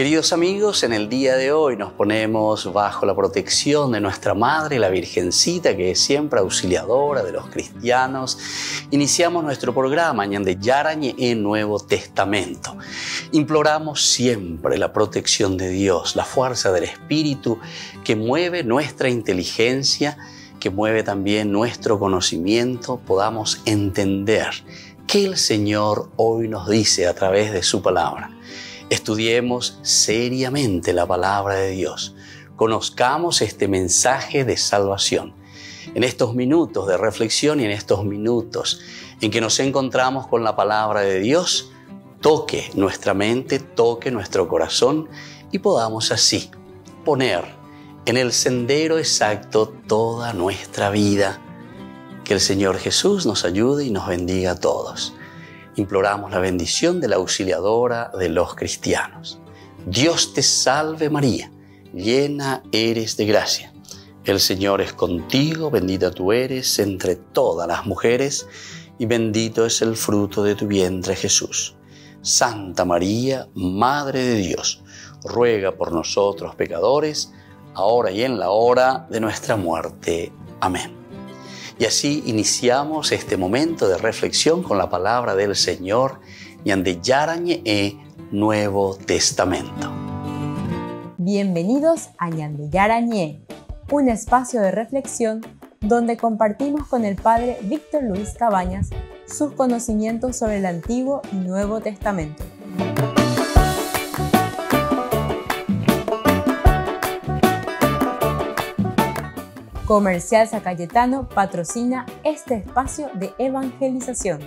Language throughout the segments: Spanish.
Queridos amigos, en el día de hoy nos ponemos bajo la protección de nuestra Madre, la Virgencita, que es siempre auxiliadora de los cristianos. Iniciamos nuestro programa Ñande Yarañe en Nuevo Testamento. Imploramos siempre la protección de Dios, la fuerza del Espíritu que mueve nuestra inteligencia, que mueve también nuestro conocimiento, podamos entender qué el Señor hoy nos dice a través de su palabra. Estudiemos seriamente la palabra de Dios. Conozcamos este mensaje de salvación. En estos minutos de reflexión y en estos minutos en que nos encontramos con la palabra de Dios, toque nuestra mente, toque nuestro corazón y podamos así poner en el sendero exacto toda nuestra vida. Que el Señor Jesús nos ayude y nos bendiga a todos. Imploramos la bendición de la auxiliadora de los cristianos. Dios te salve María, llena eres de gracia. El Señor es contigo, bendita tú eres entre todas las mujeres y bendito es el fruto de tu vientre Jesús. Santa María, Madre de Dios, ruega por nosotros pecadores, ahora y en la hora de nuestra muerte. Amén. Y así iniciamos este momento de reflexión con la palabra del Señor Ñande Yarañe Nuevo Testamento. Bienvenidos a Ñande Yarañe, un espacio de reflexión donde compartimos con el Padre Víctor Luis Cabañas sus conocimientos sobre el Antiguo y Nuevo Testamento. Comercial San Cayetano patrocina este espacio de evangelización.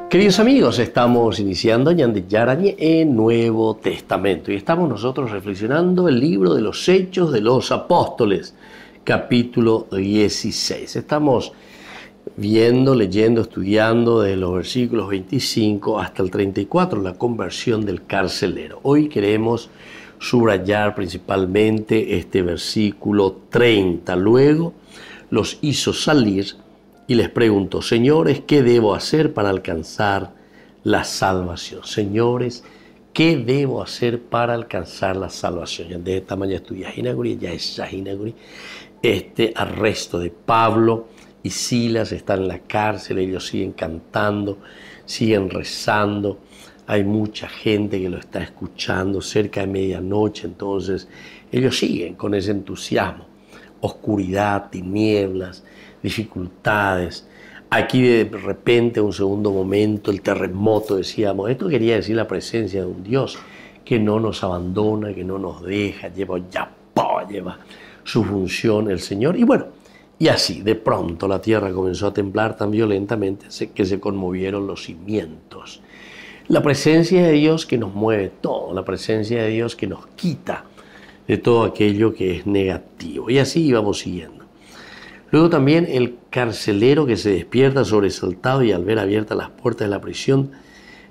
Queridos amigos, estamos iniciando Ñande Yarañe en Nuevo Testamento y estamos nosotros reflexionando el libro de los Hechos de los Apóstoles, capítulo 16. Estamos viendo, leyendo, estudiando desde los versículos 25 hasta el 34, la conversión del carcelero. Hoy queremos subrayar principalmente este versículo 30. Luego los hizo salir y les preguntó: señores, ¿qué debo hacer para alcanzar la salvación? Señores, ¿qué debo hacer para alcanzar la salvación? De esta mañana estudia ya es este arresto de Pablo y Silas, están en la cárcel, ellos siguen cantando, siguen rezando, hay mucha gente que lo está escuchando cerca de medianoche, entonces ellos siguen con ese entusiasmo. Oscuridad, tinieblas, dificultades. Aquí de repente, un segundo momento, el terremoto, decíamos, esto quería decir la presencia de un Dios que no nos abandona, que no nos deja, lleva su función el Señor. Y bueno, y así, de pronto, la tierra comenzó a temblar tan violentamente que se conmovieron los cimientos. La presencia de Dios que nos mueve todo, la presencia de Dios que nos quita de todo aquello que es negativo. Y así íbamos siguiendo. Luego también el carcelero que se despierta sobresaltado y al ver abiertas las puertas de la prisión,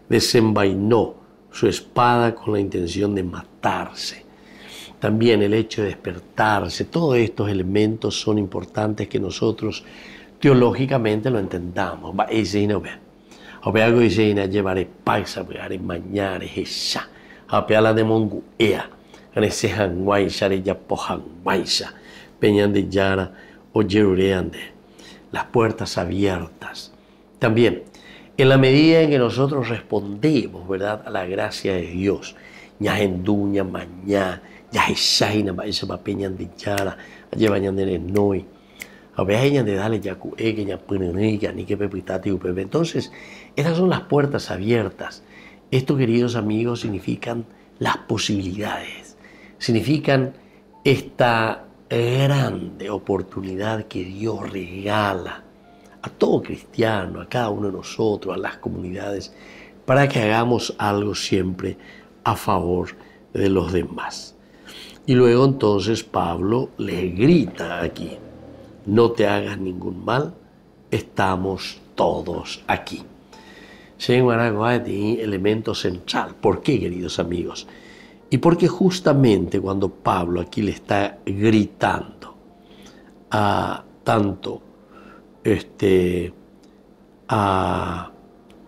desenvainó su espada con la intención de matarse. También el hecho de despertarse, todos estos elementos son importantes que nosotros teológicamente lo entendamos. Algo dice, llevaré paisa, llevaré mañana, esa, apeala de monguea, ese hanguaisa, ya pohanguaisa, peñan de yara o yerureande, las puertas abiertas. También, en la medida en que nosotros respondemos, ¿verdad?, a la gracia de Dios, ña enduña, mañana, ya esaina esa papeñan de yara, llevañan de noi, a veces de dale ya que ya puneniga ni que pepitati upebe. Entonces, estas son las puertas abiertas. Esto, queridos amigos, significan las posibilidades, significan esta grande oportunidad que Dios regala a todo cristiano, a cada uno de nosotros, a las comunidades, para que hagamos algo siempre a favor de los demás. Y luego entonces Pablo le grita aquí: no te hagas ningún mal, estamos todos aquí. Elemento central. ¿Por qué, queridos amigos? Y porque justamente cuando Pablo aquí le está gritando a tanto a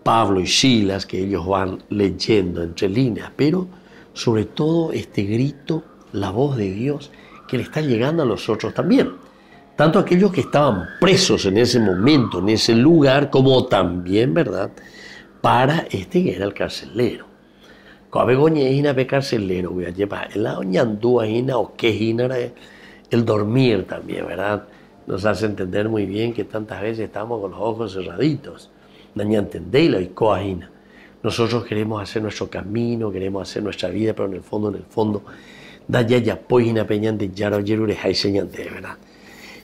Pablo y Silas, que ellos van leyendo entre líneas, pero sobre todo este grito, la voz de Dios, que le está llegando a los otros también. Tanto aquellos que estaban presos en ese momento, en ese lugar, como también, ¿verdad?, para este que era el carcelero. Cuando goñeina ve carcelero, voy a llevar el oñandúa o quejina el dormir también, ¿verdad? Nos hace entender muy bien que tantas veces estamos con los ojos cerraditos. Nosotros queremos hacer nuestro camino, queremos hacer nuestra vida, pero en el fondo, ¿verdad?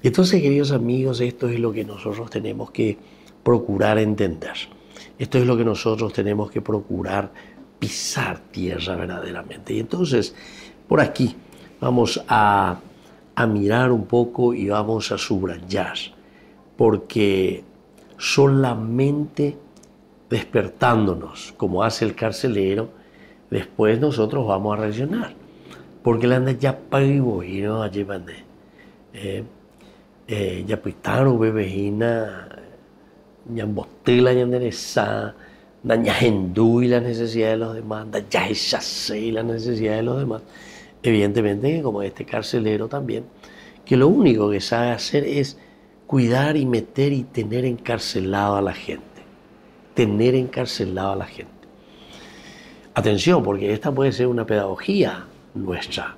Entonces, queridos amigos, esto es lo que nosotros tenemos que procurar entender. Esto es lo que nosotros tenemos que procurar pisar tierra verdaderamente. Y entonces, por aquí vamos a mirar un poco y vamos a subrayar, porque solamente despertándonos, como hace el carcelero, después nosotros vamos a reaccionar. Porque la anda ya pago y no allí van ya pitaro bebejina, ya botella ya enderezada, ya hendú y las necesidades de los demás, ya echase y las necesidades de los demás. Evidentemente, como este carcelero también, que lo único que sabe hacer es cuidar y meter y tener encarcelado a la gente. Tener encarcelado a la gente. Atención, porque esta puede ser una pedagogía nuestra.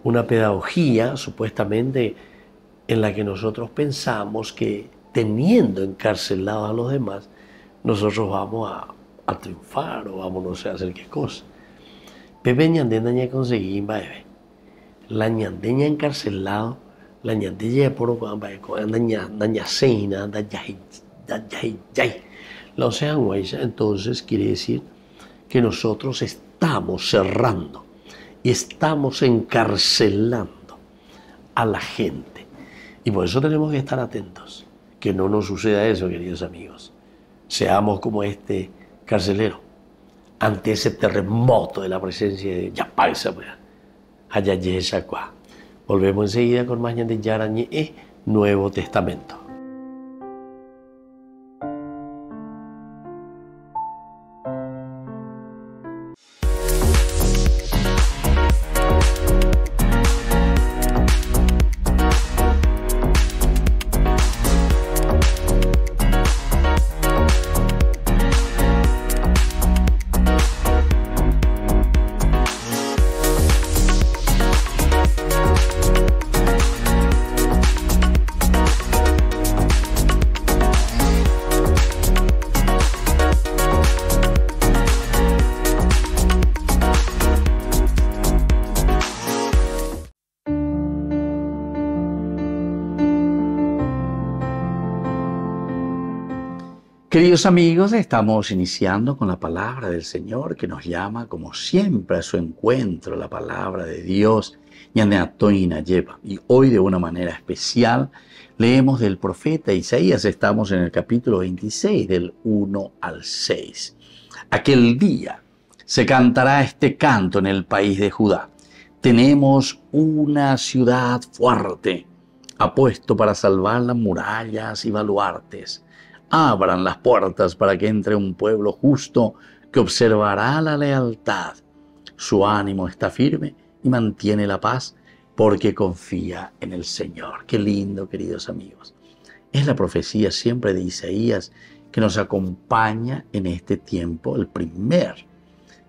Una pedagogía supuestamente en la que nosotros pensamos que teniendo encarcelados a los demás, nosotros vamos a triunfar o vamos no sé a hacer qué cosa. Pepe ñandeña conseguí baebe. La ñandeña encarcelado, la ñandeña por daña seina, la ocean entonces quiere decir que nosotros estamos cerrando y estamos encarcelando a la gente. Y por eso tenemos que estar atentos, que no nos suceda eso, queridos amigos. Seamos como este carcelero, ante ese terremoto de la presencia de Yapaisa, allá Yeshua. Volvemos enseguida con más de Yarañe, Nuevo Testamento. Queridos amigos, estamos iniciando con la palabra del Señor que nos llama como siempre a su encuentro, la palabra de Dios, y hoy de una manera especial leemos del profeta Isaías, estamos en el capítulo 26 del 1 al 6. Aquel día se cantará este canto en el país de Judá. Tenemos una ciudad fuerte, apuesto para salvar las murallas y baluartes. Abran las puertas para que entre un pueblo justo que observará la lealtad. Su ánimo está firme y mantiene la paz porque confía en el Señor. Qué lindo, queridos amigos. Es la profecía siempre de Isaías que nos acompaña en este tiempo, el primer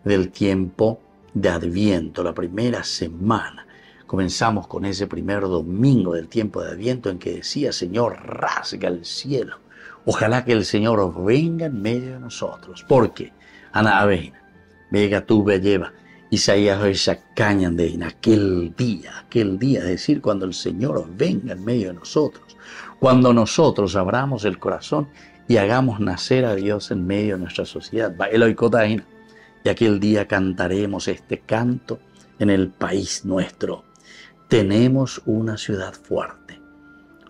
del tiempo de Adviento, la primera semana. Comenzamos con ese primer domingo del tiempo de Adviento en que decía, Señor, rasga el cielo. Ojalá que el Señor venga en medio de nosotros. Porque, Ana Avena, vega tú me lleva, Isaías hoy sacañan de en aquel día, es decir, cuando el Señor venga en medio de nosotros, cuando nosotros abramos el corazón y hagamos nacer a Dios en medio de nuestra sociedad. Y aquel día cantaremos este canto en el país nuestro. Tenemos una ciudad fuerte.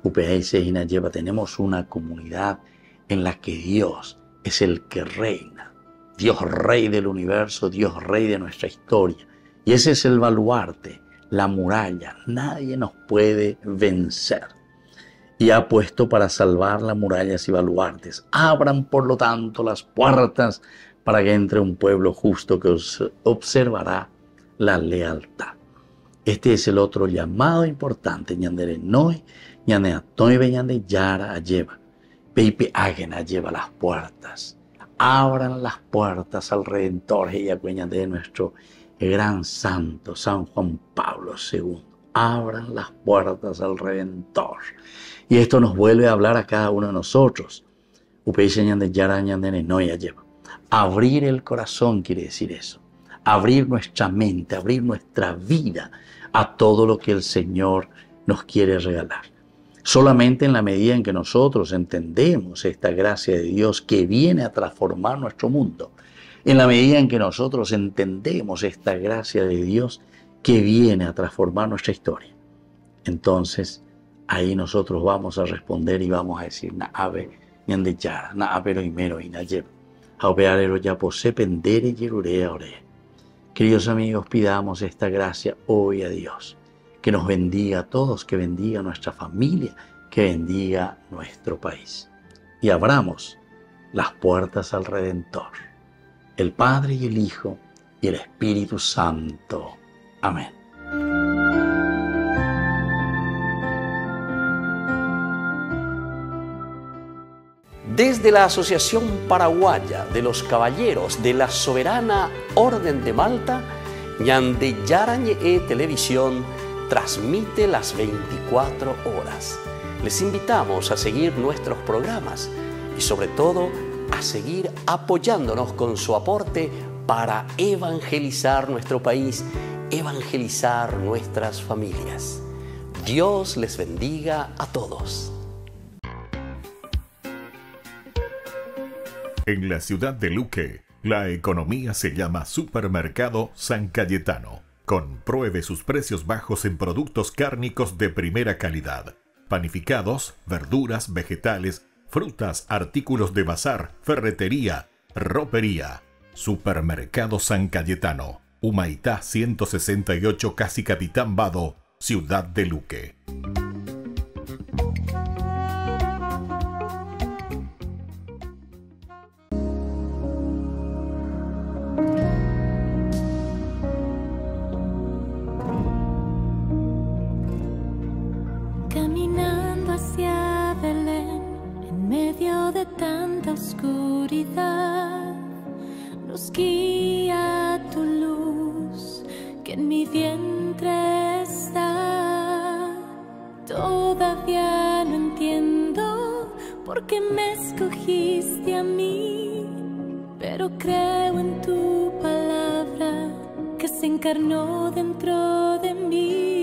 UPS Inayeva, tenemos una comunidad en la que Dios es el que reina. Dios rey del universo, Dios rey de nuestra historia. Y ese es el baluarte, la muralla. Nadie nos puede vencer. y ha puesto para salvar las murallas y baluartes. Abran, por lo tanto, las puertas para que entre un pueblo justo que observará la lealtad. Este es el otro llamado importante. Ñandere noi, ñane atoibe, ñande yara lleva. Peipe hagen lleva las puertas. Abran las puertas al Redentor y de nuestro gran santo San Juan Pablo II. Abran las puertas al Redentor. Y esto nos vuelve a hablar a cada uno de nosotros. Abrir el corazón quiere decir eso. Abrir nuestra mente, abrir nuestra vida a todo lo que el Señor nos quiere regalar. Solamente en la medida en que nosotros entendemos esta gracia de Dios que viene a transformar nuestro mundo, en la medida en que nosotros entendemos esta gracia de Dios que viene a transformar nuestra historia, entonces ahí nosotros vamos a responder y vamos a decir, Na'ave, ñandechara, Na'ave roimero y Nayeb, Jaupearero ya posee pendere yerurea ore. Queridos amigos, pidamos esta gracia hoy a Dios. Que nos bendiga a todos, que bendiga a nuestra familia, que bendiga nuestro país. Y abramos las puertas al Redentor, el Padre y el Hijo y el Espíritu Santo. Amén. Desde la Asociación Paraguaya de los Caballeros de la Soberana Orden de Malta, Ñande Yarañe Televisión transmite las 24 horas. Les invitamos a seguir nuestros programas y sobre todo a seguir apoyándonos con su aporte para evangelizar nuestro país, evangelizar nuestras familias. Dios les bendiga a todos. En la ciudad de Luque, la economía se llama Supermercado San Cayetano. Compruebe sus precios bajos en productos cárnicos de primera calidad. Panificados, verduras, vegetales, frutas, artículos de bazar, ferretería, ropería. Supermercado San Cayetano, Humaitá 168, Casi Capitán Vado, ciudad de Luque. Oscuridad, nos guía tu luz que en mi vientre está. Todavía no entiendo por qué me escogiste a mí, pero creo en tu palabra que se encarnó dentro de mí.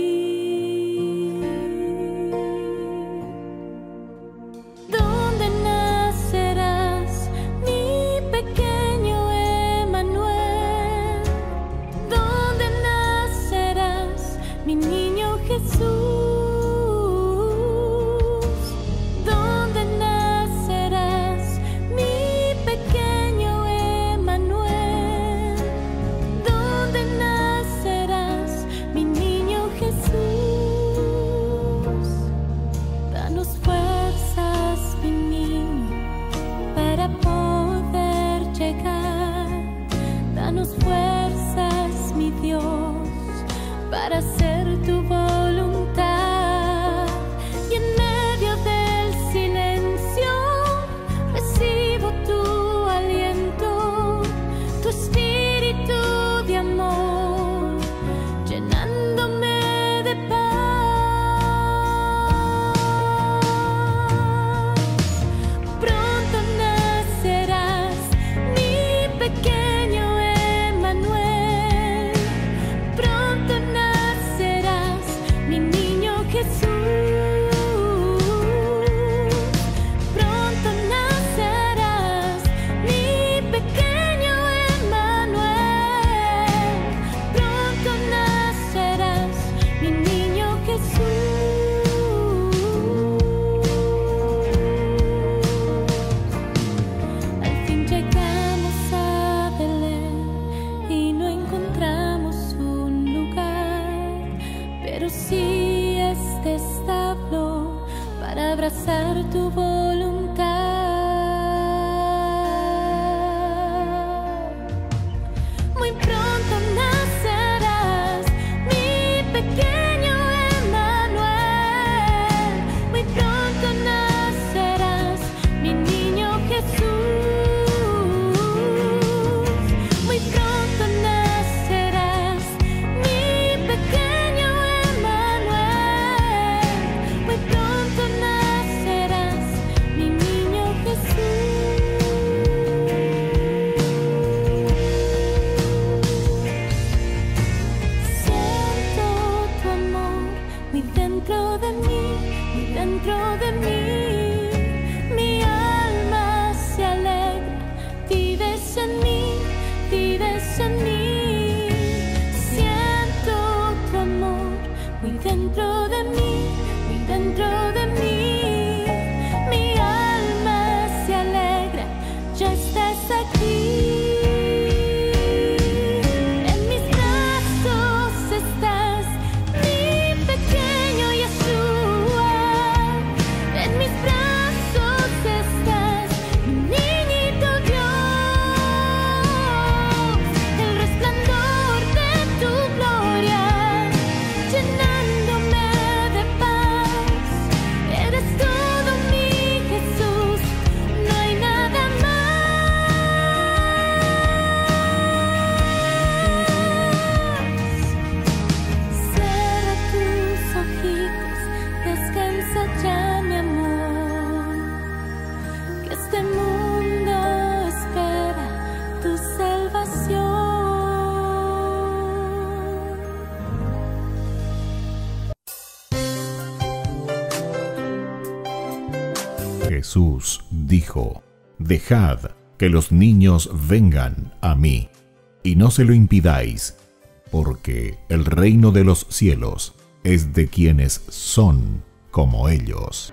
Jesús, ¿dónde nacerás, mi pequeño Emmanuel? ¿Dónde nacerás, mi niño Jesús? Jesús dijo: «Dejad que los niños vengan a mí, y no se lo impidáis, porque el reino de los cielos es de quienes son como ellos».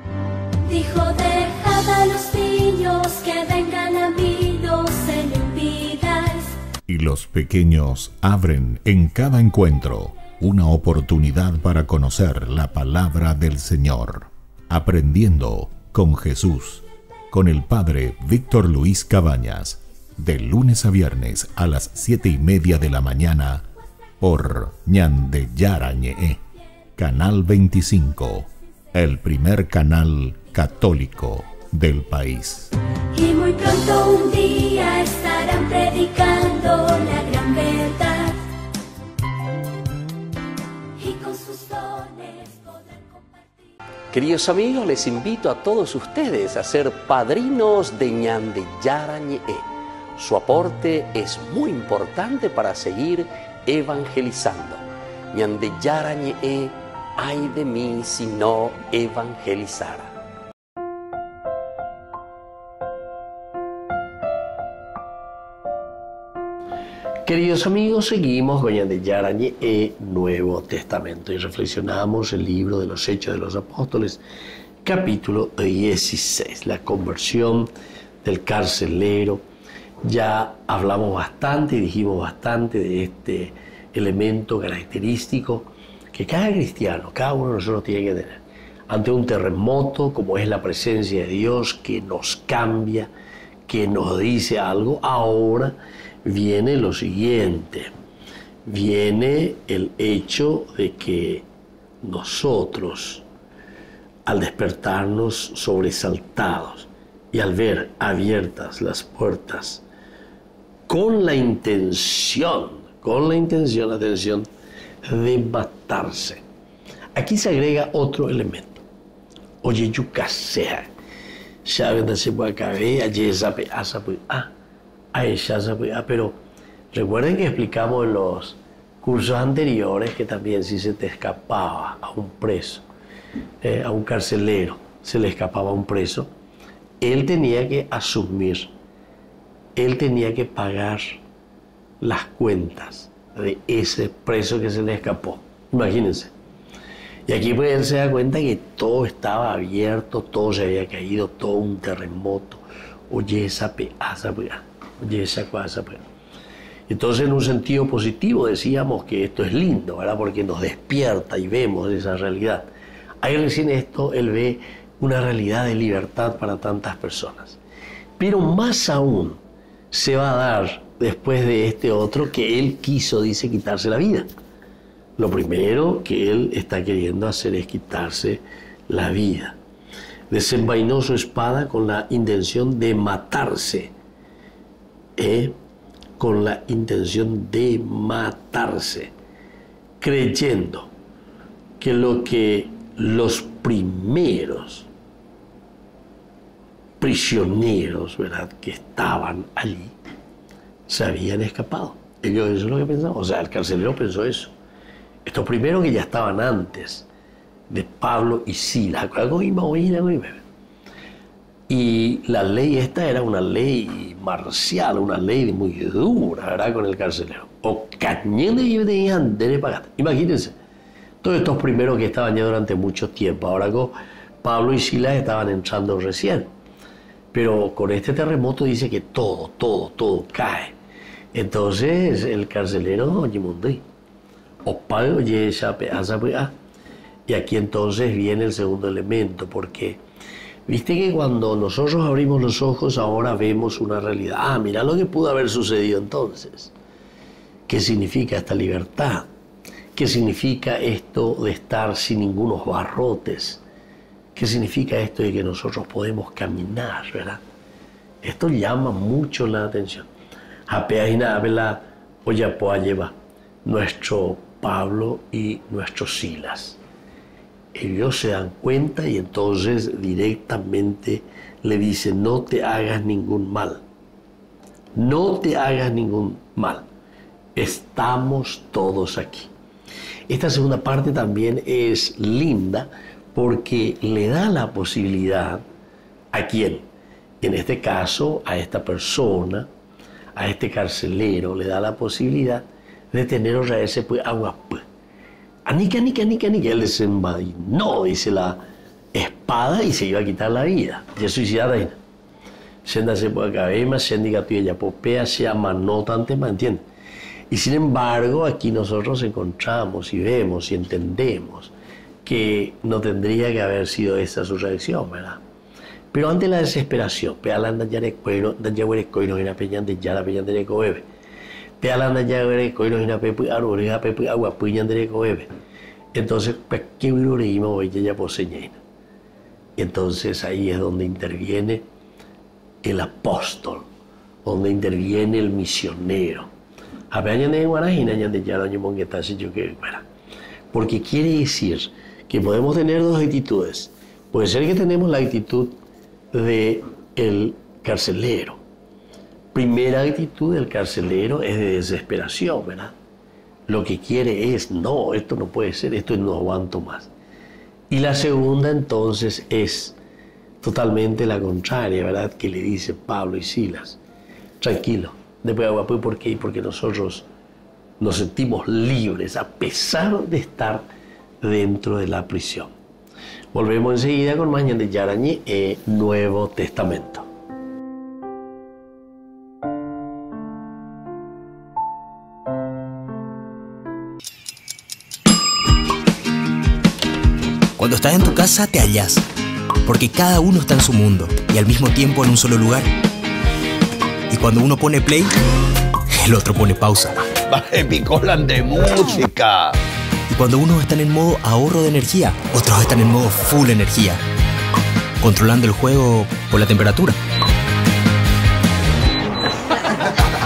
Dijo: dejad a los niños que vengan a mí, no se lo impidáis. Y los pequeños abren en cada encuentro una oportunidad para conocer la palabra del Señor, aprendiendo con Jesús, con el Padre Víctor Luis Cabañas, de lunes a viernes a las 7:30 de la mañana, por Ñande Yarañe, Canal 25, el primer canal católico del país. Y muy pronto un día estarán predicando la gran verdad, y con sus dones podrán compartir. Queridos amigos, les invito a todos ustedes a ser padrinos de Ñande Yarañe. Su aporte es muy importante para seguir evangelizando. Ñande Yarañe, ay de mí si no evangelizara. Queridos amigos, seguimos con Ñande Yarañe, Nuevo Testamento, y reflexionamos el libro de los Hechos de los Apóstoles, capítulo 16, la conversión del carcelero. Ya hablamos bastante y dijimos bastante de este elemento característico que cada cristiano, cada uno de nosotros tiene que tener. Ante un terremoto, como es la presencia de Dios, que nos cambia, que nos dice algo, ahora viene lo siguiente. Viene el hecho de que nosotros, al despertarnos sobresaltados y al ver abiertas las puertas, con la intención, atención, de matarse. Aquí se agrega otro elemento. Oye, yucasea. Pero recuerden que explicamos en los cursos anteriores que también si se te escapaba a un preso, a un carcelero, se le escapaba a un preso, él tenía que asumir, él tenía que pagar las cuentas de ese preso que se le escapó. Imagínense. Y aquí pues él se da cuenta que todo estaba abierto, todo se había caído, todo un terremoto. Oye, esa pedaza, oye, esa cosa. Entonces, en un sentido positivo decíamos que esto es lindo, ¿verdad? Porque nos despierta y vemos esa realidad. Ahí recién esto, él ve una realidad de libertad para tantas personas. Pero más aún se va a dar después de este otro que él quiso, dice, quitarse la vida. Lo primero que él está queriendo hacer es quitarse la vida. Desenvainó su espada con la intención de matarse. Con la intención de matarse. Creyendo que lo que los primeros prisioneros, ¿verdad?, que estaban allí, se habían escapado. Ellos eso es lo que pensaban. O sea, el carcelero pensó eso. Estos primeros que ya estaban antes de Pablo y Silas. Y la ley esta era una ley marcial, una ley muy dura, ¿verdad?, con el carcelero. Imagínense, todos estos primeros que estaban ya durante mucho tiempo. Ahora Pablo y Silas estaban entrando recién. Pero con este terremoto dice que todo cae. Entonces el carcelero, y aquí entonces viene el segundo elemento, porque viste que cuando nosotros abrimos los ojos ahora vemos una realidad. Mira lo que pudo haber sucedido entonces. ¿Qué significa esta libertad? ¿Qué significa esto de estar sin ningunos barrotes? ¿Qué significa esto de que nosotros podemos caminar, verdad? Esto llama mucho la atención. Nuestro Pablo y nuestro Silas. Ellos se dan cuenta y entonces directamente le dicen: no te hagas ningún mal. No te hagas ningún mal. Estamos todos aquí. Esta segunda parte también es linda porque le da la posibilidad ¿A quién? En este caso, a esta persona, a este carcelero, le da la posibilidad de tener otra vez agua. Anica, él desenvainó, dice la espada, y se iba a quitar la vida. Ya suicidada ahí. Senda se puede cabema, sendiga tuya ya popea, se llama no tanto, ¿me entiendes? Y sin embargo, aquí nosotros encontramos y vemos y entendemos que no tendría que haber sido esa su reacción, ¿verdad? Pero ante la desesperación, pealanda yare cuero, danyawere coino ina peñan de yara peñan de coebe. Pealanda yare coino ina pepu aroreja pepu agua peñan de coebe. Entonces, ¿qué virureima hoy ya poseñena? Entonces ahí es donde interviene el apóstol, donde interviene el misionero. Porque quiere decir que podemos tener dos actitudes. Puede ser que tenemos la actitud del carcelero. Primera actitud del carcelero es de desesperación, ¿verdad? Lo que quiere es, no, esto no puede ser, esto no aguanto más. Y la segunda entonces es totalmente la contraria, ¿verdad? Que le dice Pablo y Silas, tranquilo, después agua, ¿por qué? Porque nosotros nos sentimos libres a pesar de estar dentro de la prisión. Volvemos enseguida con más de Yarañé, Nuevo Testamento. Cuando estás en tu casa te hallas, porque cada uno está en su mundo y al mismo tiempo en un solo lugar. Y cuando uno pone play, el otro pone pausa. Picolan de música. Y cuando unos están en modo ahorro de energía, otros están en modo full energía, controlando el juego por la temperatura.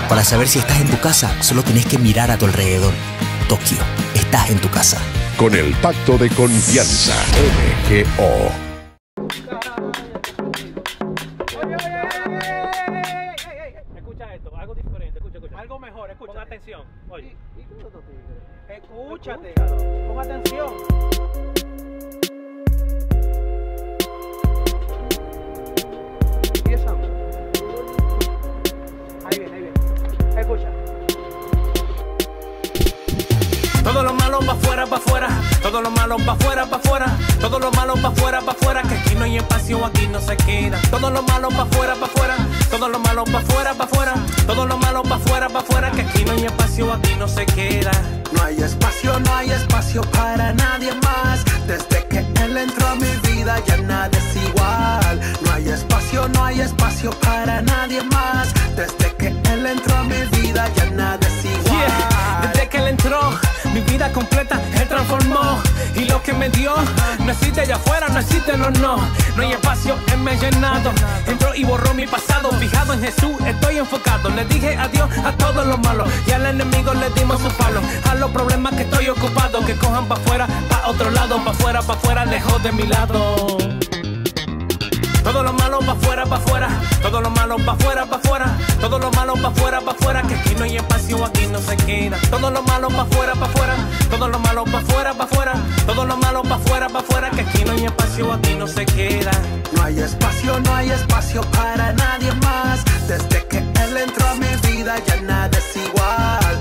Para saber si estás en tu casa, solo tenés que mirar a tu alrededor. Tokio, estás en tu casa. Con el Pacto de Confianza, MGO. Escucha esto, algo diferente, escucha. Algo mejor, escucha. Pon atención. Oye. Escúchate, pon atención. Empieza. Ahí viene. Escucha. Todo lo malo pa' afuera, todo lo malo pa' afuera, todo lo malo pa' afuera, que aquí no hay espacio, aquí no se queda. Todo lo malo pa' afuera, todo lo malo pa' afuera, todo lo malo pa' afuera, que aquí no hay espacio, aquí no se queda. No hay espacio para nadie más. Desde que él entró a mi vida ya nada es igual. No hay espacio para nadie más. Desde que él entró a mi vida ya nada es igual. Yeah. Desde que él entró, mi vida completa él transformó. Y lo que me dio no existe allá afuera, no existe, no. No hay espacio, él me ha llenado. Entró y borró mi pasado. Fijado en Jesús, estoy enfocado. Le dije adiós a todo lo malo y al enemigo le dimos su palo. A los problemas que estoy ocupado, que cojan pa' afuera, pa' otro lado, pa' afuera, lejos de mi lado. Todo lo malo pa' afuera, todo lo malo pa' afuera, todo lo malo pa' afuera, que aquí no hay espacio, aquí no se queda. Todo lo malo pa' afuera, todo lo malo pa' afuera, todo lo malo pa' afuera, que aquí no hay espacio, aquí no se queda. No hay espacio para nadie más. Desde que él entró a mi vida ya nada es igual.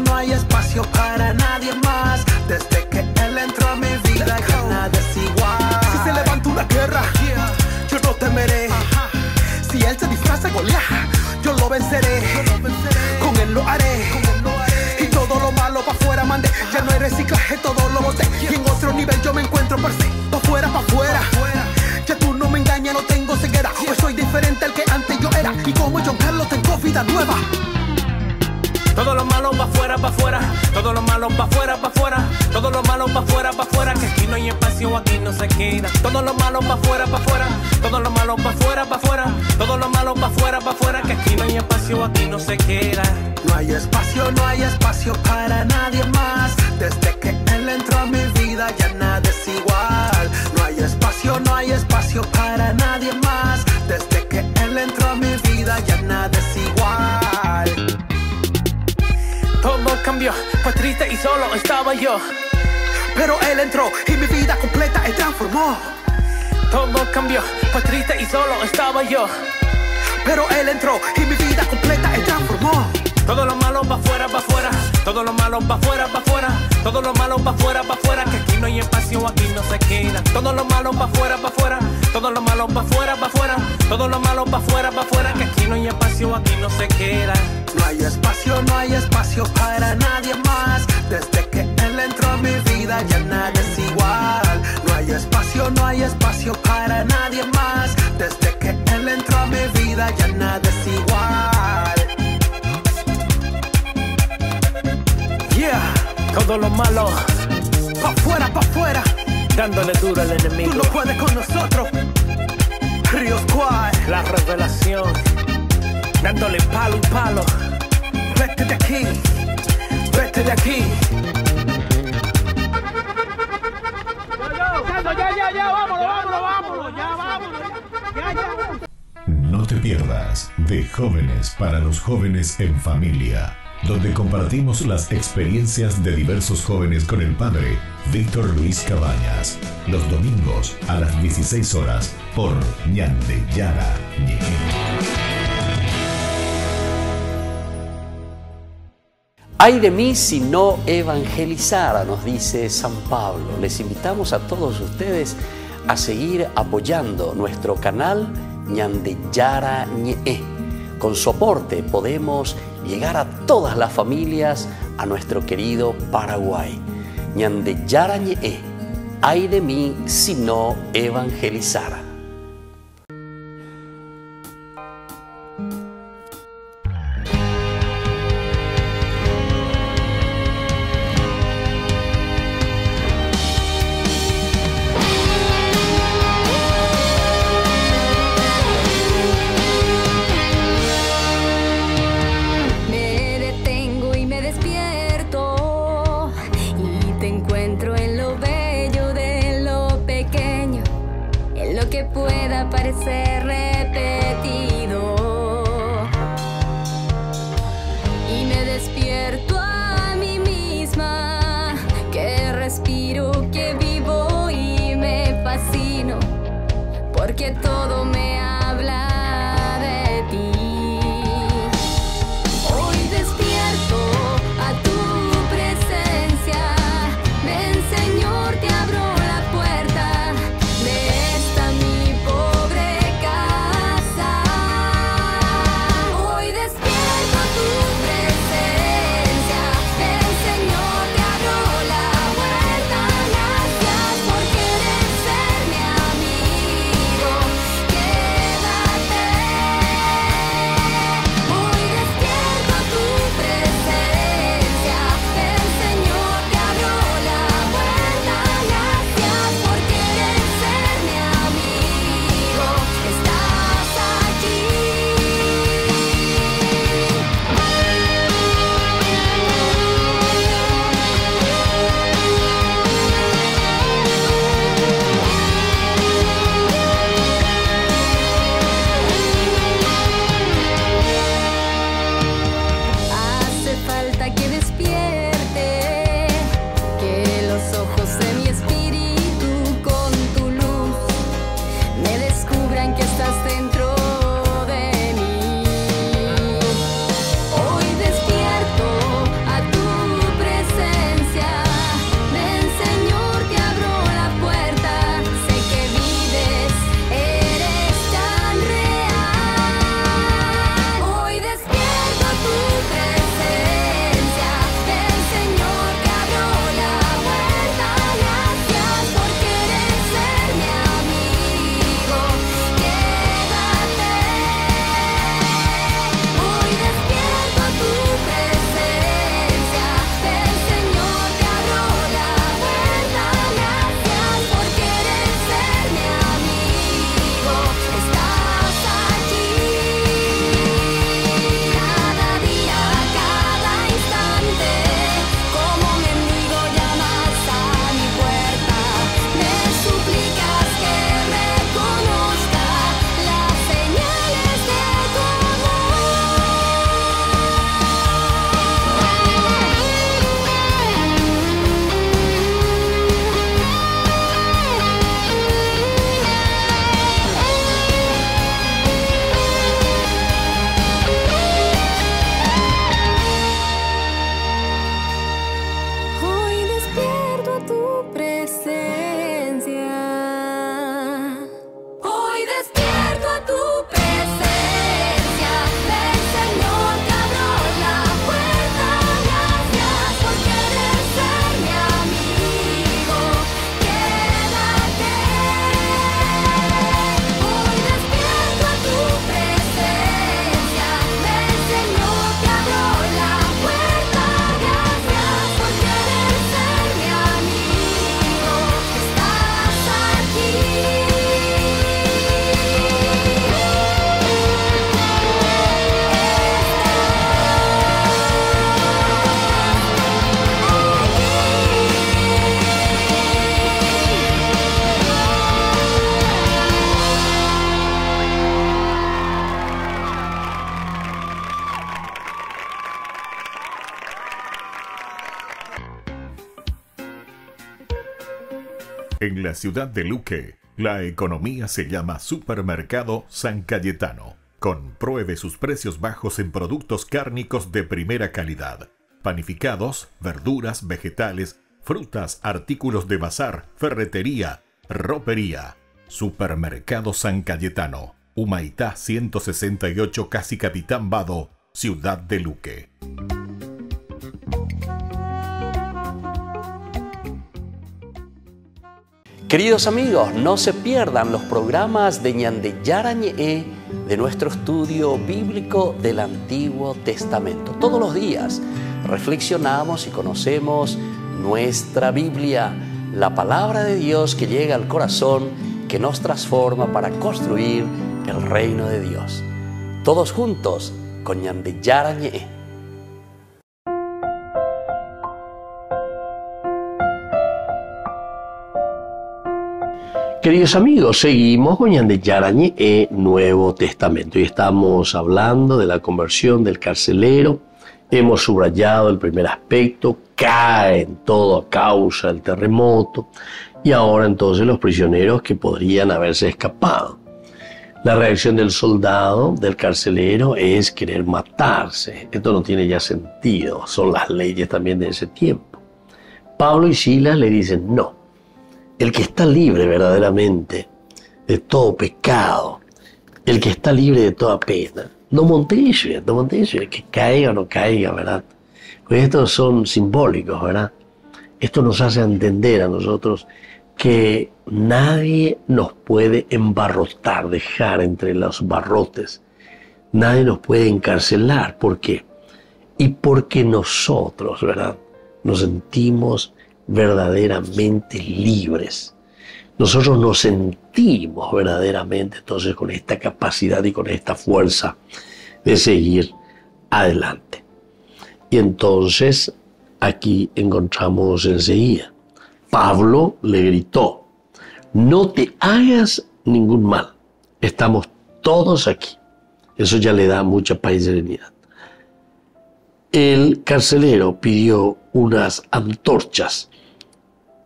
No hay espacio para nadie más. Desde que él entró a mi vida ya nada es igual. Si se levanta una guerra, yo no temeré. Si él se disfraza Goliat, yo lo venceré. Con él lo haré. Y todo lo malo pa' afuera mandé. Ya no hay reciclaje, todo lo boté. Y en otro nivel yo me encuentro per se. Pa' afuera. Ya tú no me engañas, no tengo ceguera. Pues soy diferente al que antes yo era. Y como John Carlos tengo vida nueva. Todo lo malo pa' afuera, todo lo malo pa' afuera, todo lo malo pa' afuera, que aquí no hay espacio, aquí no se queda. Todo lo malo pa' afuera, todo lo malo pa' afuera, todo lo malo pa' afuera, que aquí no hay espacio, aquí no se queda. No hay espacio para nadie más. Desde que él entró a mi vida ya nada es igual. No hay espacio para nadie más. Desde que él entró a mi vida ya nada es igual. Todo cambió, pues triste y solo estaba yo. Pero él entró y mi vida completa él transformó. todo cambió, fue triste y solo estaba yo. Pero él entró y mi vida completa él transformó. Todo lo malo va afuera, va afuera. Todo lo malo va afuera, va afuera. Todo lo malo va afuera, va afuera. Que aquí no hay espacio, aquí no se queda. Todo lo malo va afuera, va afuera. Todo lo malo va afuera, va afuera. Todo lo malo va afuera, va afuera. Que aquí no hay espacio, aquí no se queda. No hay espacio para nadie más. Desde que él entró a mi vida ya nada es igual. No hay espacio para nadie más. Desde que él entró a mi vida ya nada es igual. Yeah, todo lo malo pa' afuera, dándole duro al enemigo. Tú no puedes con nosotros. Río Squad, la revelación, dándole palo y palo. Vete de aquí, vete de aquí. vámonos. No te pierdas de Jóvenes para los Jóvenes en Familia, donde compartimos las experiencias de diversos jóvenes con el padre Víctor Luis Cabañas, los domingos a las 16 horas por Ñande Yara Ñe. Ay de mí si no evangelizara, nos dice San Pablo. Les invitamos a todos ustedes a seguir apoyando nuestro canal Ñande Yara Ñe. Con su aporte podemos llegar a todas las familias a nuestro querido Paraguay. Ñande Yara Ñe. Ay de mí si no evangelizara. Parecer repetido. En la ciudad de Luque, la economía se llama Supermercado San Cayetano. Compruebe sus precios bajos en productos cárnicos de primera calidad. Panificados, verduras, vegetales, frutas, artículos de bazar, ferretería, ropería. Supermercado San Cayetano, Humaitá 168, Casi Capitán Vado, ciudad de Luque. Queridos amigos, no se pierdan los programas de Ñande Yarañe de nuestro estudio bíblico del Antiguo Testamento. Todos los días reflexionamos y conocemos nuestra Biblia, la palabra de Dios que llega al corazón, que nos transforma para construir el reino de Dios. Todos juntos con Ñande Yarañe. Queridos amigos, seguimos con Ñande Yarañe Nuevo Testamento y estamos hablando de la conversión del carcelero. Hemos subrayado el primer aspecto, caen todo a causa del terremoto y ahora entonces los prisioneros que podrían haberse escapado. La reacción del soldado, del carcelero, es querer matarse. Esto no tiene ya sentido, son las leyes también de ese tiempo. Pablo y Silas le dicen no. El que está libre verdaderamente de todo pecado, el que está libre de toda pena, no monte eso, que caiga o no caiga, ¿verdad? Pues estos son simbólicos, ¿verdad? Esto nos hace entender a nosotros que nadie nos puede embarrotar, dejar entre los barrotes. Nadie nos puede encarcelar. ¿Por qué? Y porque nosotros, ¿verdad?, nos sentimos verdaderamente libres. Nosotros nos sentimos verdaderamente entonces con esta capacidad y con esta fuerza de seguir adelante. Y entonces aquí encontramos enseguida, Pablo le gritó, no te hagas ningún mal, estamos todos aquí. Eso ya le da mucha paz y serenidad. El carcelero pidió unas antorchas,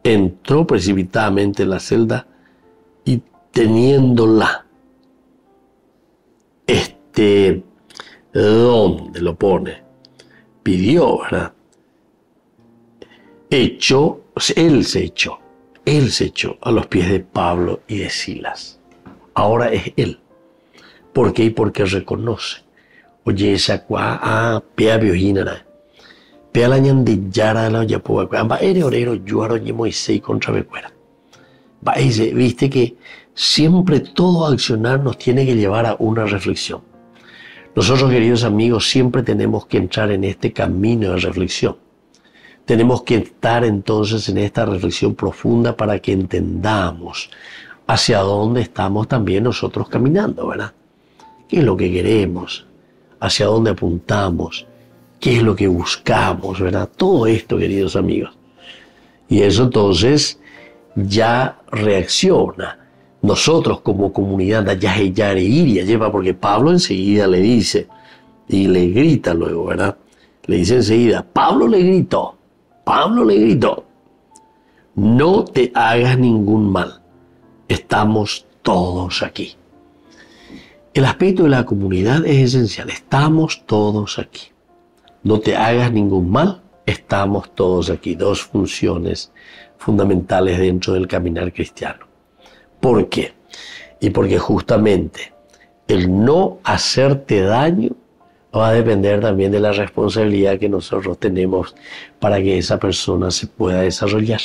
entró precipitadamente en la celda y teniéndola, ¿dónde lo pone? Pidió, ¿verdad? Él se echó a los pies de Pablo y de Silas. Ahora es él. ¿Por qué? Y porque reconoce. Oye, esa cua, pea viojina, pea la ñande yara la olla poa, va ere orero yuaro y Moisés contra becuera. Va dice, viste que siempre todo accionar nos tiene que llevar a una reflexión. Nosotros, queridos amigos, siempre tenemos que entrar en este camino de reflexión. Tenemos que estar entonces en esta reflexión profunda para que entendamos hacia dónde estamos también nosotros caminando, ¿verdad? ¿Qué es lo que queremos? ¿Hacia dónde apuntamos? ¿Qué es lo que buscamos, verdad? Todo esto, queridos amigos. Y eso entonces ya reacciona. Nosotros como comunidad, ya lleva, porque Pablo enseguida le dice, y le grita luego, ¿verdad? Le dice enseguida, Pablo le gritó, no te hagas ningún mal, estamos todos aquí. El aspecto de la comunidad es esencial, estamos todos aquí. No te hagas ningún mal, estamos todos aquí. Dos funciones fundamentales dentro del caminar cristiano. ¿Por qué? Y porque justamente el no hacerte daño va a depender también de la responsabilidad que nosotros tenemos para que esa persona se pueda desarrollar.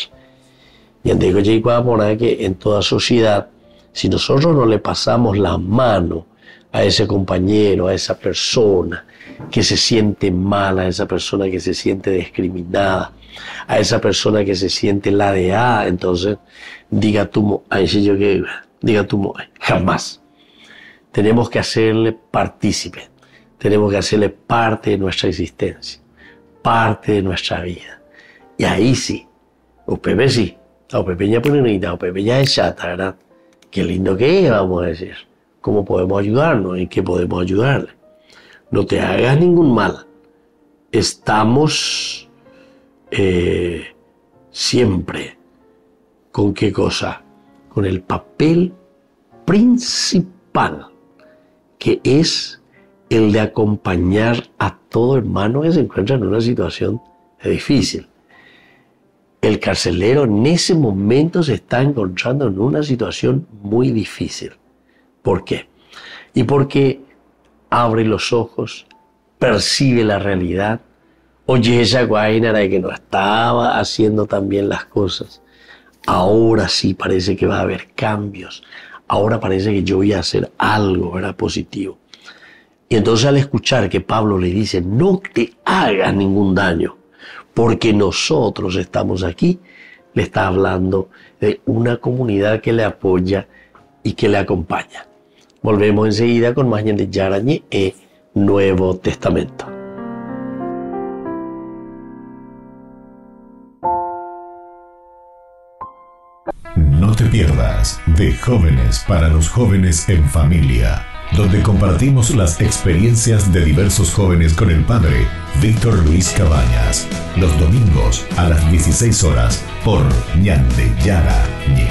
Y antes que en toda sociedad, si nosotros no le pasamos la mano a ese compañero, a esa persona que se siente mal, a esa persona que se siente discriminada, a esa persona que se siente ladeada, entonces jamás. Tenemos que hacerle partícipe, tenemos que hacerle parte de nuestra existencia, parte de nuestra vida. Y ahí sí, o Pepe sí, o Pepe ya pone o Pepe ya es chata, ¿verdad? Qué lindo que es, vamos a decir. ¿Cómo podemos ayudarnos? ¿En qué podemos ayudarle? No te hagas ningún mal. Estamos siempre ¿Con qué cosa? Con el papel principal, que es el de acompañar a todo hermano que se encuentra en una situación difícil. El carcelero en ese momento se está encontrando en una situación muy difícil. ¿Por qué? Y porque abre los ojos, percibe la realidad, oye esa guaina de que no estaba haciendo tan bien las cosas. Ahora sí parece que va a haber cambios. Ahora parece que yo voy a hacer algo, ¿verdad? Positivo. Y entonces al escuchar que Pablo le dice, no te hagas ningún daño, porque nosotros estamos aquí, le está hablando de una comunidad que le apoya y que le acompaña. Volvemos enseguida con más de Yarañé en Nuevo Testamento. No te pierdas de Jóvenes para los Jóvenes en Familia, donde compartimos las experiencias de diversos jóvenes con el padre Víctor Luis Cabañas, los domingos a las 16 horas por Ñande Yara Ñe.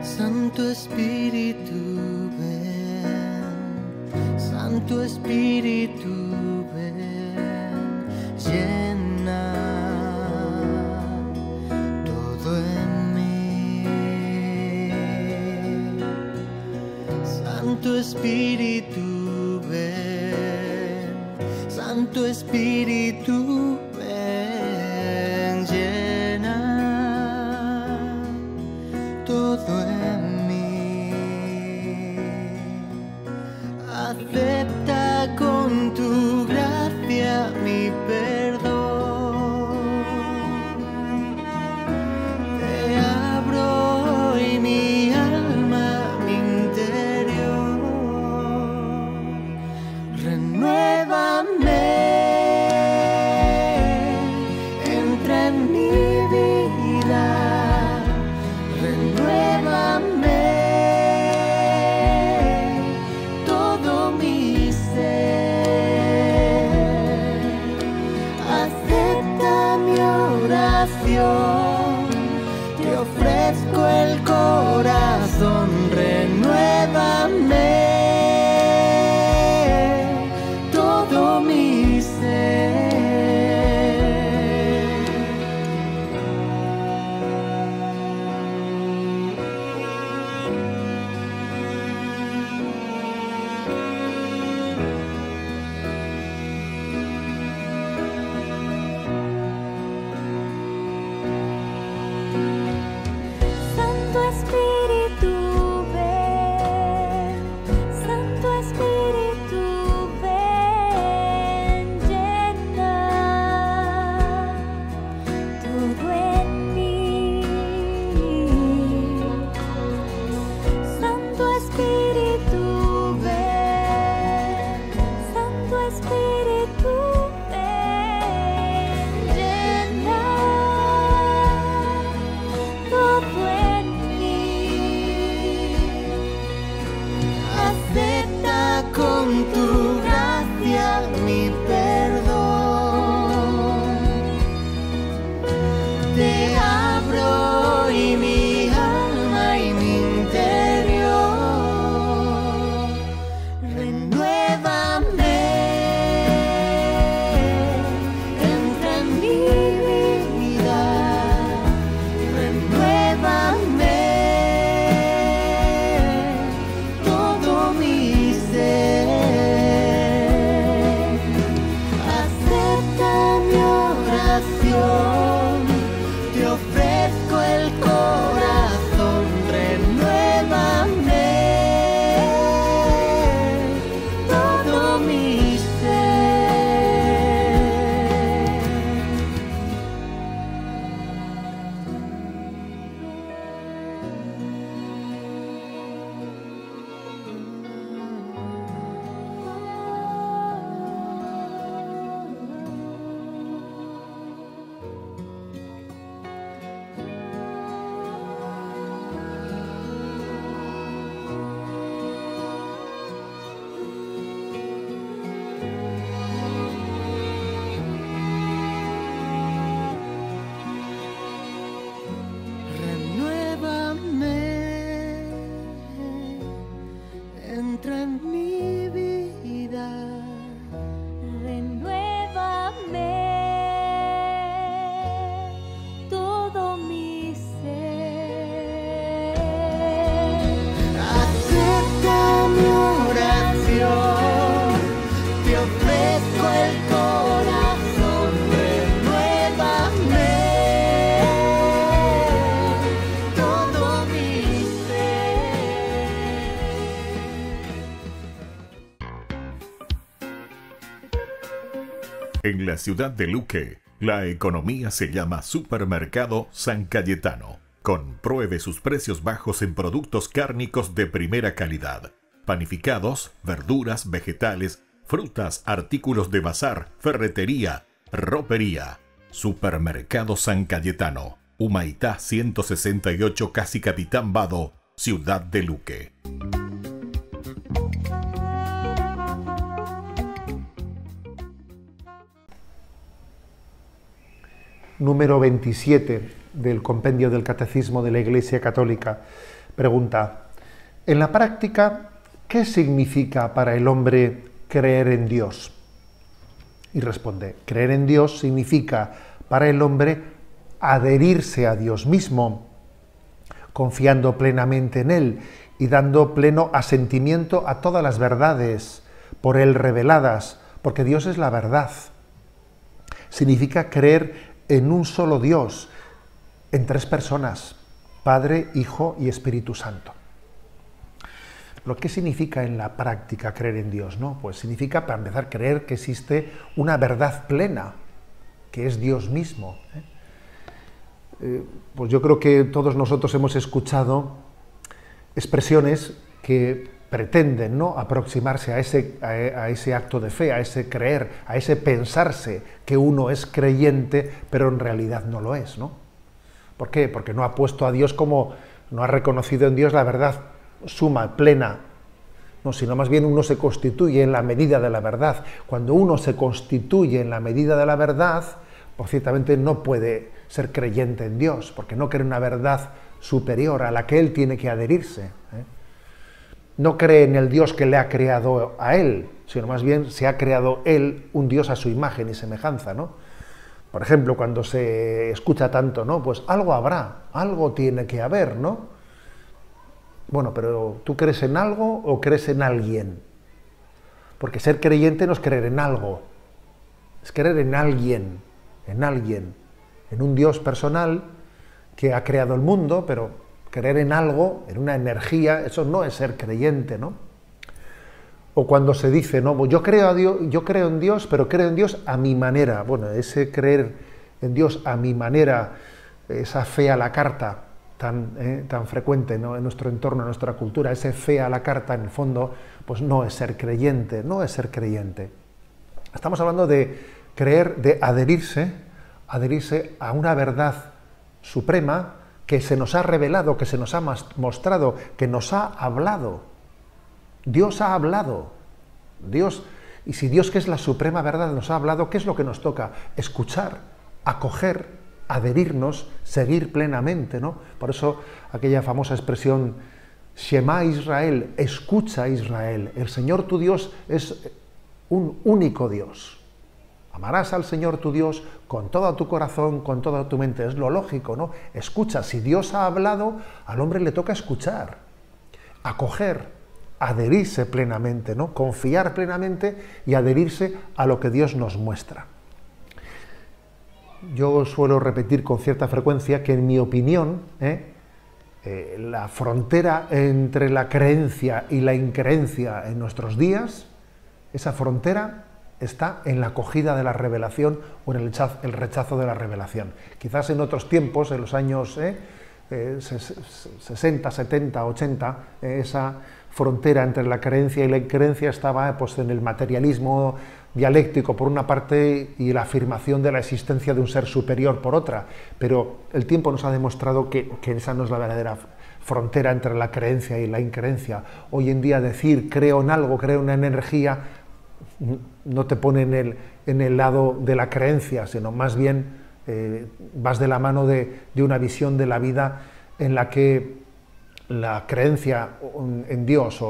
Santo Espíritu, ven, Santo Espíritu, ven, llena todo en mí. Santo Espíritu, ven, Santo Espíritu, ven, llena todo en mí. Acepta con tu gracia mi perdón. Te abro hoy mi alma, mi interior. Renuévame, entra en mi vida. Renuévame todo mi ser. Acepta mi oración. Te ofrezco el corazón. Renuévame todo mi ser. Santo Espíritu, En la ciudad de Luque, la economía se llama Supermercado San Cayetano. Compruebe sus precios bajos en productos cárnicos de primera calidad. Panificados, verduras, vegetales, frutas, artículos de bazar, ferretería, ropería. Supermercado San Cayetano, Humaitá 168, casi Capitán Vado, ciudad de Luque. Número 27 del Compendio del Catecismo de la Iglesia Católica. Pregunta: en la práctica, ¿qué significa para el hombre creer en Dios? Y responde: creer en Dios significa para el hombre adherirse a Dios mismo, confiando plenamente en Él y dando pleno asentimiento a todas las verdades por Él reveladas, porque Dios es la verdad. Significa creer en un solo Dios, en tres personas: Padre, Hijo y Espíritu Santo. ¿Pero qué significa en la práctica creer en Dios? ¿No? Pues significa, para empezar, creer que existe una verdad plena, que es Dios mismo. Pues yo creo que todos nosotros hemos escuchado expresiones que pretenden, ¿no?, aproximarse a ese acto de fe, a ese creer, a ese pensarse que uno es creyente, pero en realidad no lo es, ¿no? ¿Por qué? Porque no ha puesto a Dios como, no ha reconocido en Dios la verdad suma, plena, no, sino más bien uno se constituye en la medida de la verdad. Cuando uno se constituye en la medida de la verdad, pues ciertamente no puede ser creyente en Dios, porque no cree en una verdad superior a la que él tiene que adherirse, No cree en el Dios que le ha creado a él, sino más bien se ha creado él un Dios a su imagen y semejanza, ¿no? Por ejemplo, cuando se escucha tanto, ¿no? Pues algo habrá, algo tiene que haber, ¿no? Bueno, pero ¿tú crees en algo o crees en alguien? Porque ser creyente no es creer en algo, es creer en alguien, en un Dios personal que ha creado el mundo, pero creer en algo, en una energía, eso no es ser creyente, ¿no? O cuando se dice, no, pues yo creo en Dios, pero creo en Dios a mi manera. Bueno, ese creer en Dios a mi manera, esa fe a la carta tan frecuente, ¿no?, en nuestro entorno, en nuestra cultura, ese fe a la carta, en el fondo, pues no es ser creyente, no es ser creyente. Estamos hablando de creer, de adherirse a una verdad suprema que se nos ha revelado, que se nos ha mostrado, que nos ha hablado. Dios ha hablado. Dios, y si Dios, que es la suprema verdad, nos ha hablado, ¿qué es lo que nos toca? Escuchar, acoger, adherirnos, seguir plenamente, ¿no? Por eso aquella famosa expresión, Shema Israel, escucha Israel, el Señor tu Dios es un único Dios. Amarás al Señor tu Dios con todo tu corazón, con toda tu mente. Es lo lógico, ¿no? Escucha. Si Dios ha hablado, al hombre le toca escuchar, acoger, adherirse plenamente, ¿no? Confiar plenamente y adherirse a lo que Dios nos muestra. Yo suelo repetir con cierta frecuencia que, en mi opinión, la frontera entre la creencia y la increencia en nuestros días, esa frontera está en la acogida de la revelación o en el rechazo de la revelación. Quizás en otros tiempos, en los años 60, 70, 80, esa frontera entre la creencia y la increencia estaba pues en el materialismo dialéctico por una parte y la afirmación de la existencia de un ser superior por otra, pero el tiempo nos ha demostrado que esa no es la verdadera frontera entre la creencia y la increencia. Hoy en día decir creo en algo, creo en una energía, no te pone en el lado de la creencia, sino más bien vas de la mano de una visión de la vida en la que la creencia en Dios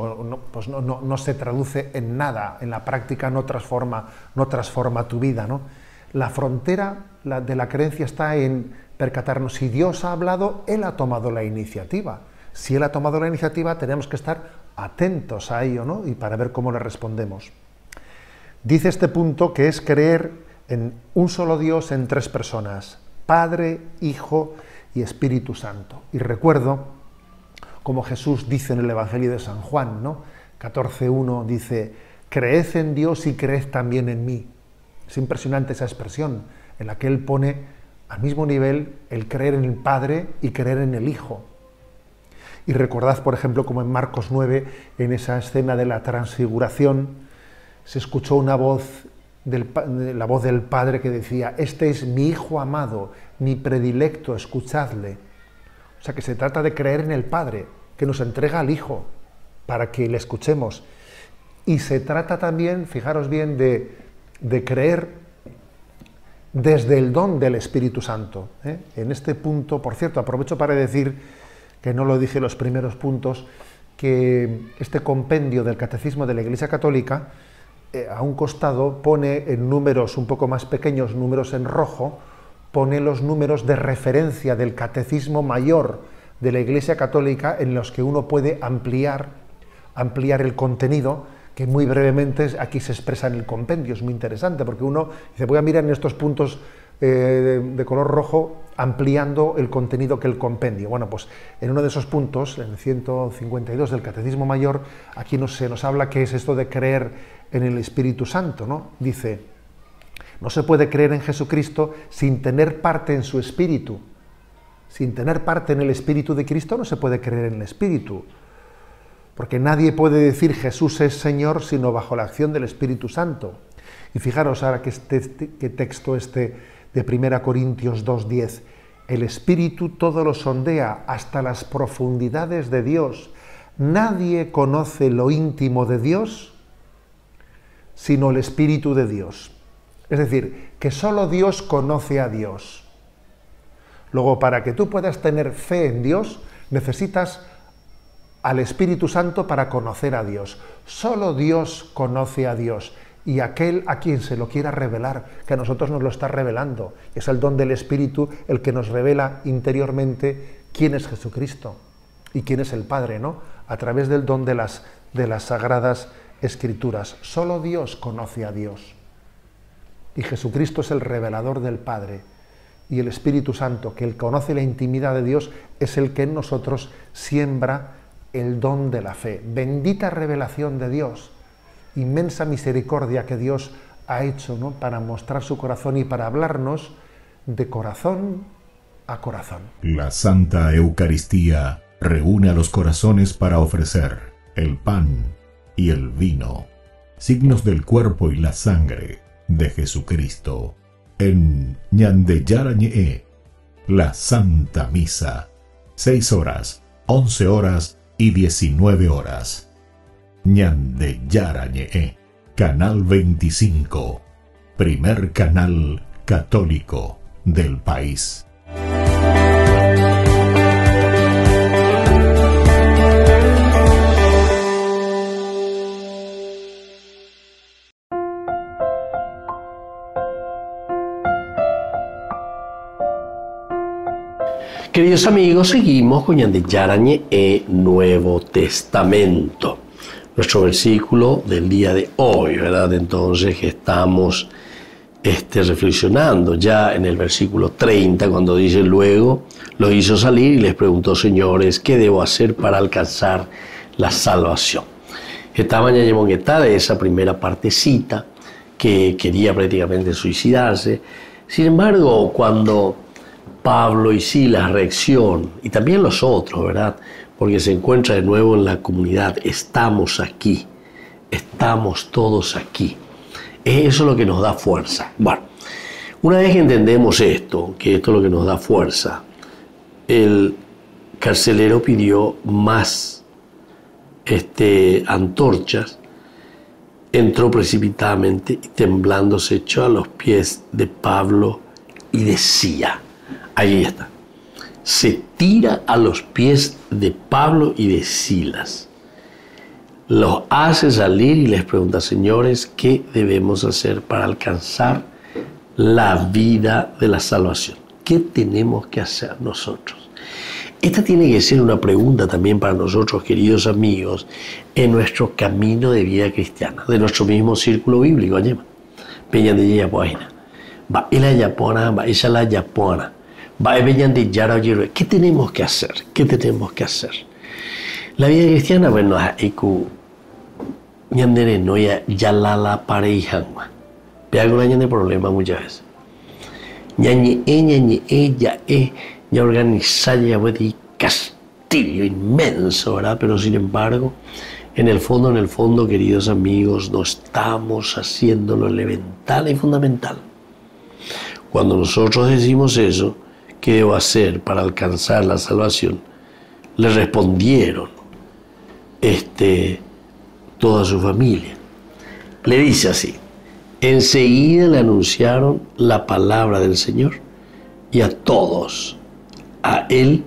pues no se traduce en nada, en la práctica no transforma tu vida, ¿no? La frontera de la creencia está en percatarnos, si Dios ha hablado, Él ha tomado la iniciativa. Si Él ha tomado la iniciativa, tenemos que estar atentos a ello, ¿no? Y para ver cómo le respondemos. Dice este punto que es creer en un solo Dios en tres personas, Padre, Hijo y Espíritu Santo. Y recuerdo, como Jesús dice en el Evangelio de San Juan, ¿no? 14:1 dice, creed en Dios y creed también en mí. Es impresionante esa expresión en la que él pone al mismo nivel el creer en el Padre y creer en el Hijo. Y recordad, por ejemplo, como en Marcos 9, en esa escena de la transfiguración, se escuchó una voz, la voz del Padre que decía: este es mi Hijo amado, mi predilecto, escuchadle. O sea que se trata de creer en el Padre, que nos entrega al Hijo, para que le escuchemos. Y se trata también, fijaros bien, de creer desde el don del Espíritu Santo. En este punto, por cierto, aprovecho para decir, que no lo dije en los primeros puntos, que este compendio del Catecismo de la Iglesia Católica, a un costado pone en números un poco más pequeños, números en rojo, pone los números de referencia del Catecismo Mayor de la Iglesia Católica, en los que uno puede ampliar el contenido, que muy brevemente aquí se expresa en el compendio. Es muy interesante, porque uno dice: voy a mirar en estos puntos de color rojo, ampliando el contenido que el compendio. Bueno, pues en uno de esos puntos, en el 152 del Catecismo Mayor, aquí se nos habla qué es esto de creer en el Espíritu Santo, ¿no? Dice: no se puede creer en Jesucristo sin tener parte en su Espíritu. Sin tener parte en el Espíritu de Cristo no se puede creer en el Espíritu, porque nadie puede decir Jesús es Señor sino bajo la acción del Espíritu Santo. Y fijaros ahora qué texto de 1 Corintios 2:10. El Espíritu todo lo sondea hasta las profundidades de Dios. Nadie conoce lo íntimo de Dios sino el Espíritu de Dios. Es decir, que solo Dios conoce a Dios. Luego, para que tú puedas tener fe en Dios, necesitas al Espíritu Santo para conocer a Dios. Solo Dios conoce a Dios. Y aquel a quien se lo quiera revelar, que a nosotros nos lo está revelando. Es el don del Espíritu el que nos revela interiormente quién es Jesucristo y quién es el Padre, ¿no? A través del don de las Sagradas Escrituras. Solo Dios conoce a Dios. Y Jesucristo es el revelador del Padre. Y el Espíritu Santo, que él conoce la intimidad de Dios, es el que en nosotros siembra el don de la fe. Bendita revelación de Dios. Inmensa misericordia que Dios ha hecho, ¿no?, para mostrar su corazón y para hablarnos de corazón a corazón. La Santa Eucaristía reúne a los corazones para ofrecer el pan y el vino, signos del cuerpo y la sangre de Jesucristo. En Ñande Yarañe, la Santa Misa, 6 horas, 11 horas y 19 horas. Ñande Yarañe, Canal 25, primer canal católico del país. Queridos amigos, seguimos con Ñande Yarañe Nuevo Testamento. Nuestro versículo del día de hoy, ¿verdad? Entonces, que estamos reflexionando ya en el versículo 30, cuando dice: luego los hizo salir y les preguntó: señores, ¿qué debo hacer para alcanzar la salvación? Estaban ya de esa primera partecita, que quería prácticamente suicidarse. Sin embargo, cuando Pablo y Silas reaccionan, y también los otros, ¿verdad?, porque se encuentra de nuevo en la comunidad, estamos aquí, estamos todos aquí. Eso es lo que nos da fuerza. Bueno, una vez que entendemos esto, que esto es lo que nos da fuerza, el carcelero pidió más antorchas, entró precipitadamente y temblando se echó a los pies de Pablo y decía, ahí está, se tira a los pies de Pablo y de Silas, los hace salir y les pregunta: señores, ¿qué debemos hacer para alcanzar la vida de la salvación? ¿Qué tenemos que hacer nosotros? Esta tiene que ser una pregunta también para nosotros, queridos amigos, en nuestro camino de vida cristiana, de nuestro mismo círculo bíblico. ¿Qué tenemos que hacer? ¿Qué tenemos que hacer? La vida cristiana, bueno, Vea con años de problema muchas veces. Ya organizar, ya puede castillo inmenso, ¿verdad? Pero sin embargo, en el fondo, queridos amigos, no estamos haciendo lo elemental y fundamental. Cuando nosotros decimos eso, ¿qué debo hacer para alcanzar la salvación? Le respondieron toda su familia. Le dice así: enseguida le anunciaron la palabra del Señor y a todos, a él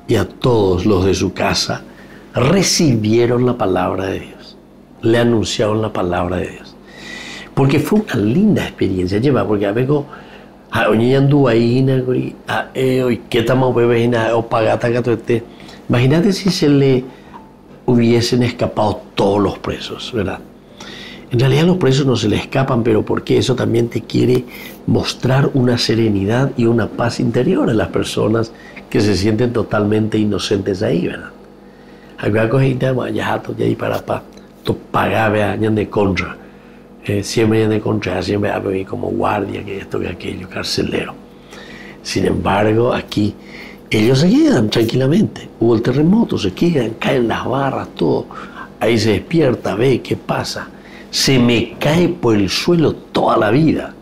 y a todos los de su casa, recibieron la palabra de Dios. Le anunciaron la palabra de Dios. Porque fue una linda experiencia llevar, porque a veces imagínate si se le hubiesen escapado todos los presos, ¿verdad? En realidad los presos no se le escapan, pero porque eso también te quiere mostrar una serenidad y una paz interior en las personas que se sienten totalmente inocentes ahí, ¿verdad? Alguna cosita más, ya para tu pagaba de contra. Siempre de contra, siempre había como guardia, que esto, que aquello, carcelero. Sin embargo, aquí ellos se quedan tranquilamente. Hubo el terremoto, se quedan, caen las barras, todo. Ahí se despierta, ve qué pasa. Se me cae por el suelo toda la vida.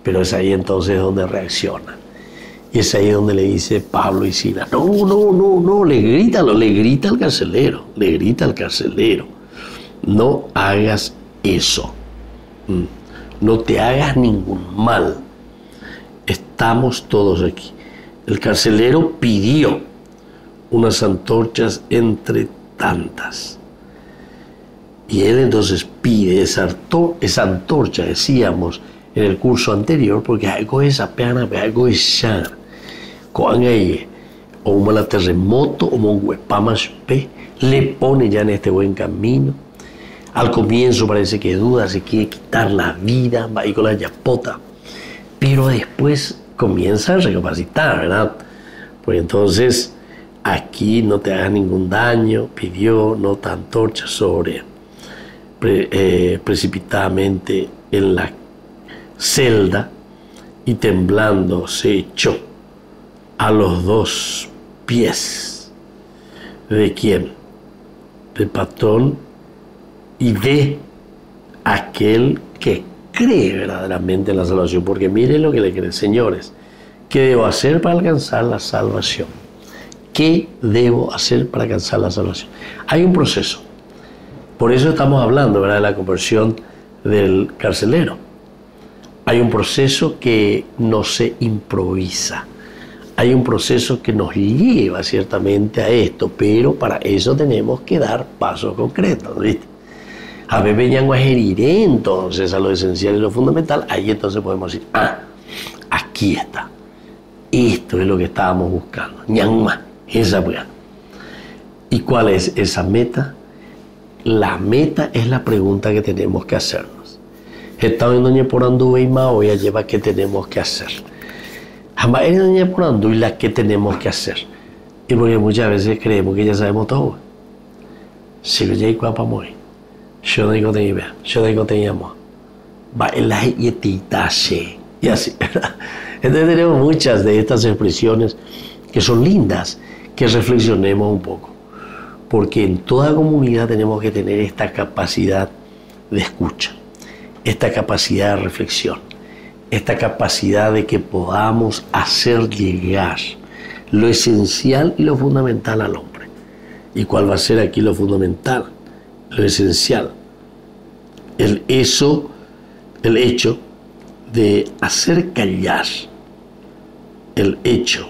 Pero es ahí entonces donde reacciona. Y es ahí donde le dice Pablo y Silas: no, le grita al carcelero, le grita al carcelero: no hagas eso. No te hagas ningún mal. Estamos todos aquí. El carcelero pidió unas antorchas entre tantas. Y él entonces pide esa antorcha, decíamos en el curso anterior, porque algo es apenas, algo es ya. Con ella, o un terremoto, o un huepamas, le pone ya en este buen camino. Al comienzo parece que duda, se quiere quitar la vida, va ahí con la yapota, pero después comienza a recapacitar, ¿verdad? Pues entonces, aquí no te hagas ningún daño, pidió nota antorcha sobre precipitadamente en la celda, y temblando se echó a los 2 pies. ¿De quién? Del patrón y de aquel que cree verdaderamente en la salvación. Porque miren lo que le cree: señores, ¿qué debo hacer para alcanzar la salvación? ¿Qué debo hacer para alcanzar la salvación? Hay un proceso. Por eso estamos hablando, ¿verdad?, de la conversión del carcelero. Hay un proceso que no se improvisa. Hay un proceso que nos lleva ciertamente a esto, pero para eso tenemos que dar pasos concretos, ¿viste? A ver, venían a heriré entonces a lo esencial y lo fundamental. Ahí entonces podemos decir: aquí está. Esto es lo que estábamos buscando. Ñanma, esa pues. ¿Y cuál es esa meta? La meta es la pregunta que tenemos que hacernos. Estamos en doña por andu y mao ya lleva qué tenemos que hacer. Jamás en doña por andu y la que tenemos que hacer. Y porque muchas veces creemos que ya sabemos todo. Si lo llevo a pamoy. Yo no digo idea, yo digo teníamos. Va en la yetitache. Y así, ¿verdad? Entonces tenemos muchas de estas expresiones que son lindas, que reflexionemos un poco. Porque en toda comunidad tenemos que tener esta capacidad de escucha, esta capacidad de reflexión, esta capacidad de que podamos hacer llegar lo esencial y lo fundamental al hombre. ¿Y cuál va a ser aquí lo fundamental? Lo esencial, el hecho de hacer callar, el hecho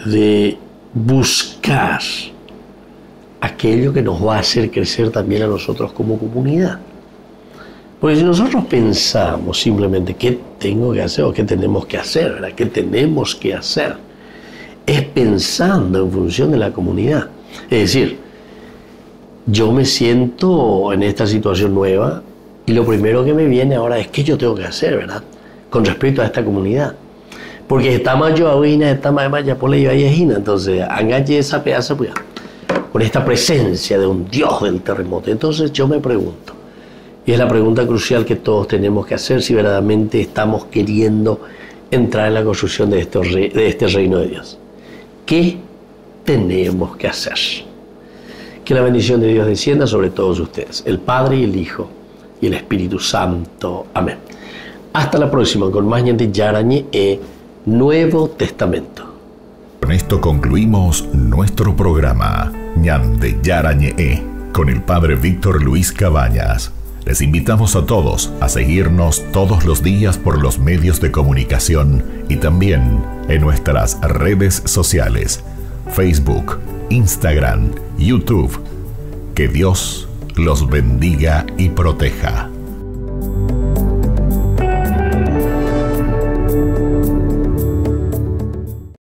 de buscar aquello que nos va a hacer crecer también a nosotros como comunidad. Porque si nosotros pensamos simplemente qué tengo que hacer o qué tenemos que hacer, ¿verdad?, qué tenemos que hacer, es pensando en función de la comunidad. Es decir, yo me siento en esta situación nueva y lo primero que me viene ahora es qué yo tengo que hacer, ¿verdad?, con respecto a esta comunidad. Porque está más yo ahorita, está más ya por la entonces engañe esa pedazo con esta presencia de un Dios del terremoto. Entonces yo me pregunto, Y es la pregunta crucial que todos tenemos que hacer si verdaderamente estamos queriendo entrar en la construcción de este reino de Dios. ¿Qué tenemos que hacer? Que la bendición de Dios descienda sobre todos ustedes, el Padre y el Hijo y el Espíritu Santo. Amén. Hasta la próxima con más Ñande Yarañe Nuevo Testamento. Con esto concluimos nuestro programa Ñande Yarañe con el Padre Víctor Luis Cabañas. Les invitamos a todos a seguirnos todos los días por los medios de comunicación y también en nuestras redes sociales, Facebook, Instagram, YouTube. Que Dios los bendiga y proteja.